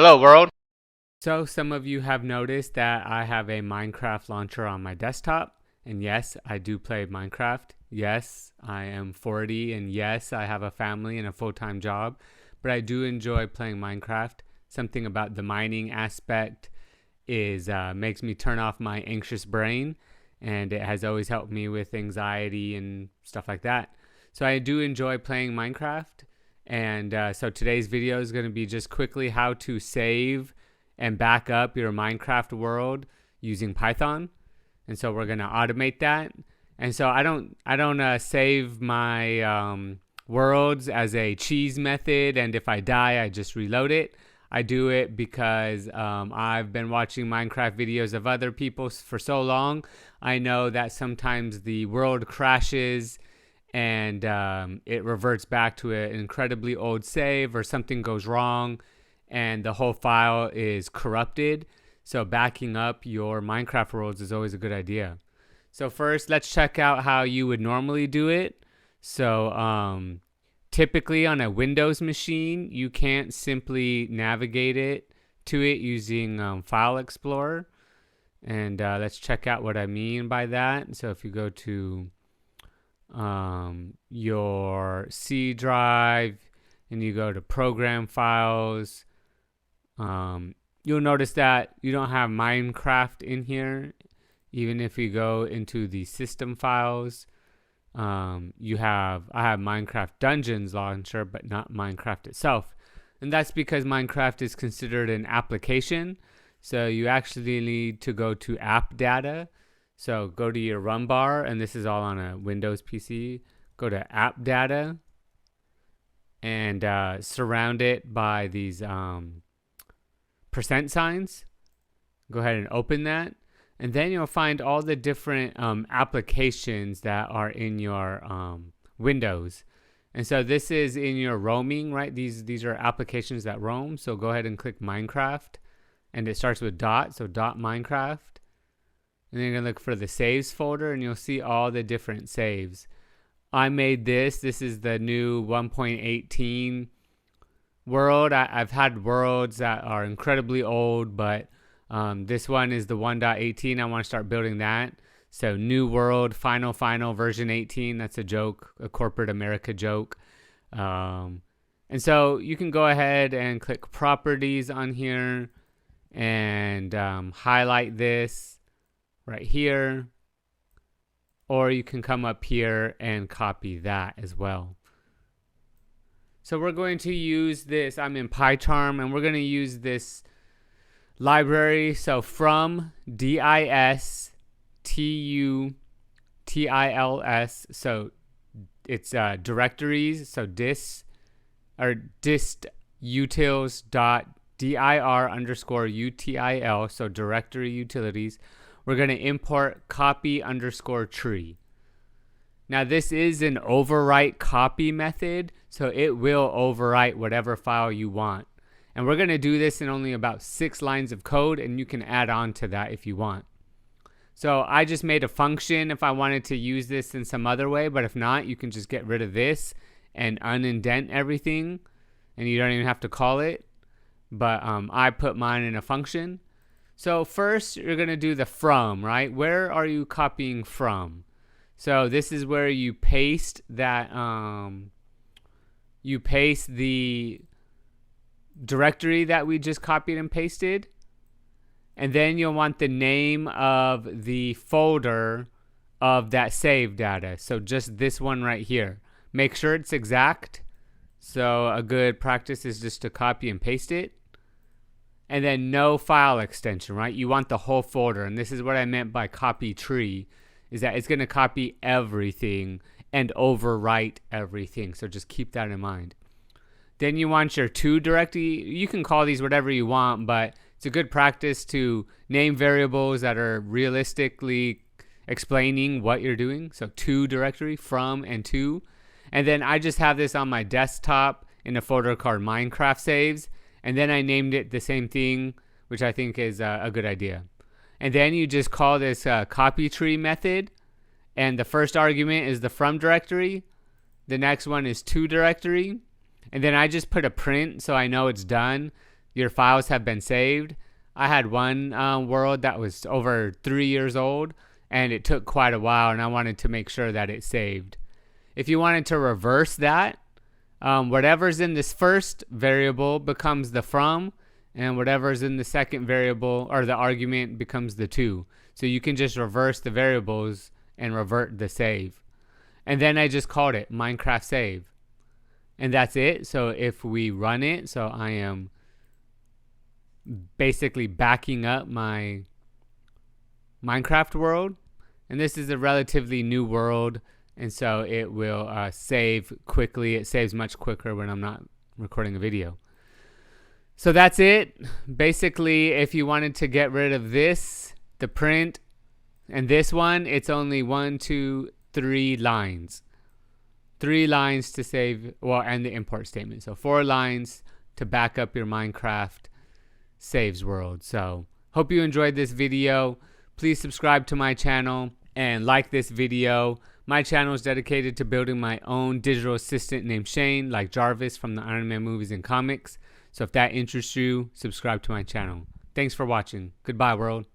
Hello world. So some of you have noticed that I have a Minecraft launcher on my desktop. And yes, I do play Minecraft. Yes, I am 40 and yes, I have a family and a full-time job, but I do enjoy playing Minecraft. Something about the mining aspect is makes me turn off my anxious brain, and it has always helped me with anxiety and stuff like that. So I do enjoy playing Minecraft, and so today's video is going to be just quickly how to save and back up your Minecraft world using Python. And so we're going to automate that. And so I don't save my worlds as a cheese method, and if I die I just reload it. I do it because I've been watching Minecraft videos of other people for so long. I know that sometimes the world crashes and it reverts back to an incredibly old save, or something goes wrong and the whole file is corrupted. So backing up your Minecraft worlds is always a good idea. So first, let's check out how you would normally do it. So typically on a Windows machine, you can't simply navigate to it using File Explorer. And let's check out what I mean by that. So if you go to your C drive and you go to Program Files, you'll notice that you don't have Minecraft in here. Even if you go into the system files, I have Minecraft Dungeons launcher, but not Minecraft itself. And that's because Minecraft is considered an application. So you actually need to go to app data. So go to your run bar, and this is all on a Windows PC. Go to app data and surround it by these percent signs. Go ahead and open that. And then you'll find all the different applications that are in your Windows. And so this is in your roaming, right? These are applications that roam. So go ahead and click Minecraft. And it starts with dot, so dot Minecraft. And then you're going to look for the saves folder, and you'll see all the different saves. I made this. This is the new 1.18 world. I've had worlds that are incredibly old, but this one is the 1.18. I want to start building that. So new world, final version 18. That's a joke, a corporate America joke. And so you can go ahead and click properties on here and highlight this right here. Or you can come up here and copy that as well. So we're going to use this. I'm in PyCharm, and we're going to use this library. So from distutils. So it's directories. So distutils.dir_util. So directory utilities. We're going to import copy_tree. Now this is an overwrite copy method, so it will overwrite whatever file you want. And we're going to do this in only about 6 lines of code, and you can add on to that if you want. So I just made a function if I wanted to use this in some other way, but if not, you can just get rid of this and unindent everything, and you don't even have to call it. But I put mine in a function. So first, you're going to do the from, right? Where are you copying from? So this is where you paste that, you paste the directory that we just copied and pasted. And then you'll want the name of the folder of that save data. So just this one right here. Make sure it's exact. So a good practice is just to copy and paste it. And then no file extension, right? You want the whole folder. And this is what I meant by copy tree, is that it's going to copy everything and overwrite everything. So just keep that in mind. Then you want your to directory. You can call these whatever you want, but it's a good practice to name variables that are realistically explaining what you're doing. So to directory, from and to. And then I just have this on my desktop in a folder called Minecraft saves. And then I named it the same thing, which I think is a good idea. And then you just call this copy tree method. And the first argument is the from directory. The next one is to directory. And then I just put a print so I know it's done. your files have been saved. I had one world that was over 3 years old, and it took quite a while, and I wanted to make sure that it saved. If you wanted to reverse that, whatever's in this first variable becomes the from, and whatever's in the second variable or the argument becomes the to. So you can just reverse the variables and revert the save. And then I just called it Minecraft save. And that's it. So if we run it, so I am basically backing up my Minecraft world. And this is a relatively new world. And so it will save quickly. It saves much quicker when I'm not recording a video. So that's it. Basically, if you wanted to get rid of this, the print, and this one, it's only 1, 2, 3 lines. 3 lines to save, well, and the import statement. So 4 lines to back up your Minecraft saves world. So hope you enjoyed this video. Please subscribe to my channel and like this video. My channel is dedicated to building my own digital assistant named Shane, like Jarvis from the Iron Man movies and comics. So if that interests you, subscribe to my channel. Thanks for watching. Goodbye, world.